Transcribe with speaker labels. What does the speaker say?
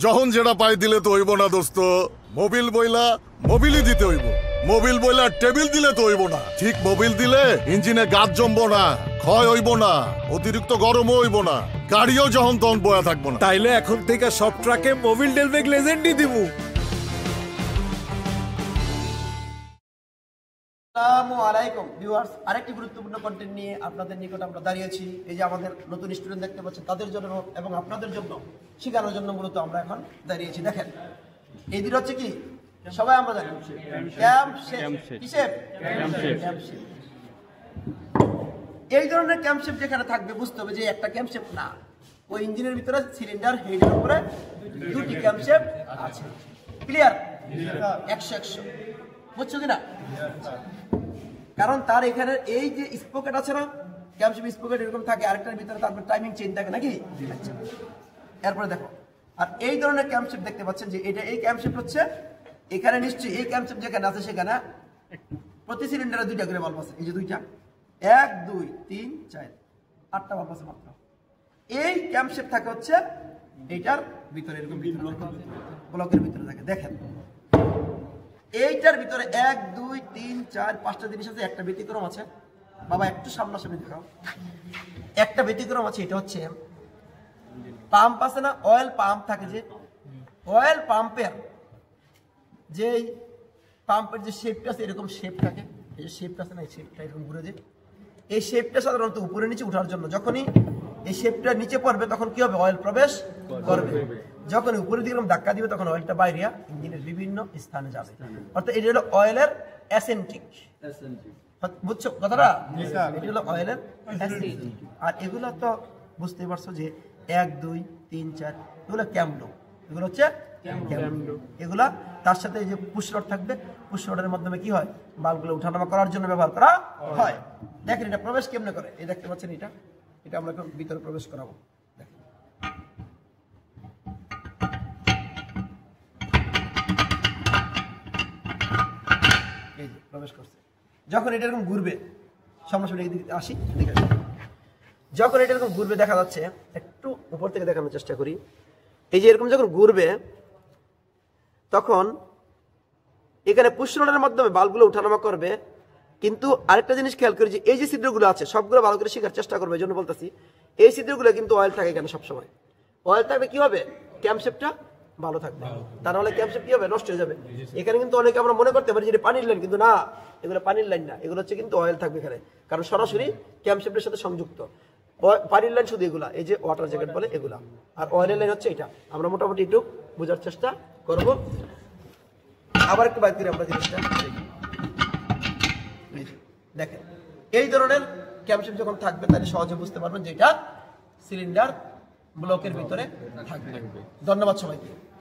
Speaker 1: যখন যেটা পাই দিলে তো হইব না দোস্ত। মোবিল বইলা মোবিলই দিতে হইব। মোবিল বইলা টেবিল দিলে তো হইব না। ঠিক মোবিল দিলে ইঞ্জিনে গাছ জমবো না, ক্ষয় হইব না, অতিরিক্ত গরমও হইব না, গাড়িও যখন তখন বয়া থাকবো না।
Speaker 2: তাইলে এখন থেকে সব ট্রাকে মোবিল ডেলবেক লেজেন্ডই দিমু।
Speaker 3: আসসালামু আলাইকুম ভিউয়ার্স, আরেকটি গুরুত্বপূর্ণ কন্টেন্ট নিয়ে আপনাদের নিকট আমরা দাঁড়িয়েছি। এই যে আমাদের নতুন স্টুডেন্ট দেখতে পাচ্ছেন, তাদের জন্য এবং আপনাদের জন্য শেখানোর জন্য মূলত আমরা এখন দাঁড়িয়েছি। দেখেন, এই দিন হচ্ছে কি সবাই আমরা জানি ক্যাম্প শেপ। এই ধরনের ক্যাম্প শেপ যেখানে থাকবে বুঝতে হবে যে একটা ক্যাম্প শেপ না, ওই ইঞ্জিনের ভিতরে সিলিন্ডার হেডের উপরে দুটি ক্যাম্প শেপ আছে। ক্লিয়ার? 100 বুঝছো কিনা? কারণ তার এখানে এই যে স্পকেট আছে না, ক্যাম্পশেপ স্পকেট এরকম থাকে, আরেকটার ভিতরে তারপর টাইমিং চেইন থাকে নাকি। আচ্ছা, এরপরে দেখো, আর এই ধরনের ক্যাম্পশেপ দেখতে পাচ্ছেন যে এটা এই ক্যাম্পশেপ হচ্ছে এখানে নিশ্চয়ই এই ক্যাম্পশেপ যেখানে আছে সেখানে প্রতি সিলিন্ডারে দুইটা করে বাল্ব আছে। এই যে দুইটা, 1 2 3 4 8টা বাল্ব আছে মাত্র। এই ক্যাম্পশেপ থাকে হচ্ছে এইটার ভিতরে, এরকম ব্লকের ভিতরে থাকে। দেখেন এইটার ভিতরে 1 2 3 4 5টা জিনিস আছে, একটা ব্যতিক্রম আছে। বাবা একটু সামনাসামনি দেখাও। একটা ব্যতিক্রম আছে, এটা হচ্ছে পাম্প আছে না, অয়েল পাম্প থাকে, যে অয়েল পাম্পের যে পাম্পের যে শেপটা আছে এরকম শেপ থাকে। এই যে শেপটা আছে না, এই শেপটা এরকম ঘুরে যায়। এই শেপটা সাধারণত উপরে নিচে ওঠার জন্য, যখনই এই শেপটা নিচে পড়বে তখন কি হবে, অয়েল প্রবেশ করবে। যখন উপরের দিকে ধাক্কা দিবে তখন অয়েলটা বাইরে ইঞ্জিনের বিভিন্ন স্থানে যাবে। অর্থাৎ এটা হলো অয়েলের অ্যাসেন্টিক। বুঝছো কথাটা? এটা হলো অয়েলের অ্যাসেন্টিক। আর এগুলো তো বুঝতেই পারছো যে 1 2 3 4 এগুলো ক্যামলো, এগুলো হচ্ছে ক্যামলো। এগুলা তার সাথে এই যে পুশ রড থাকবে, পুশ রডের মাধ্যমে কি হয়, বাল্বগুলো উঠানামা করার জন্য ব্যবহার করা হয়। দেখেন এটা প্রবেশ কেমনে করে, এই দেখতে পাচ্ছেন এটা, এটা আমরা এখন ভিতরে প্রবেশ করাবো। এই যে প্রবেশ করছে। যখন এটা এরকম ঘুরবে, সামনাসামনি এদিকে আসি, যখন এটা এরকম ঘুরবে দেখা যাচ্ছে, একটু উপর থেকে দেখানোর চেষ্টা করি। এই যে এরকম যখন ঘুরবে তখন এখানে পুশ রডের মাধ্যমে বাল্বগুলো উঠানামা করবে। কিন্তু আরেকটা জিনিস খেয়াল করি যে এই যে ছিদ্রগুলো আছে সবগুলো ভালো করে শেখার চেষ্টা করবে, এই জন্য বলতেছি এই ছিদ্রগুলো কিন্তু অয়েল থাকে এখানে সবসময়। অয়েল থাকবে কি হবে, ক্যাম্পশেপটা ভালো থাকবে, তা নাহলে ক্যাম্পশেপ কি হবে, নষ্ট হয়ে যাবে। এখানে কিন্তু অনেকে আমরা মনে করতে পারি যে পানির লাইন, কিন্তু না, এগুলো পানির লাইন না, এগুলো হচ্ছে কিন্তু অয়েল থাকবে এখানে, কারণ সরাসরি ক্যাম্পশেপের সাথে সংযুক্ত। পানির লাইন শুধু এগুলা, এই যে ওয়াটার জ্যাকেট বলে এগুলা, আর অয়েলের লাইন হচ্ছে এটা। আমরা মোটামুটি একটু বোঝার চেষ্টা করব। আবার একটু বাইর করি আমরা জিনিসটা। দেখেন এই ধরনের ক্যাম্পশেপ যখন থাকবে তাহলে সহজে বুঝতে পারবেন যে এটা সিলিন্ডার ব্লকের ভিতরে থাকবে। ধন্যবাদ সবাইকে।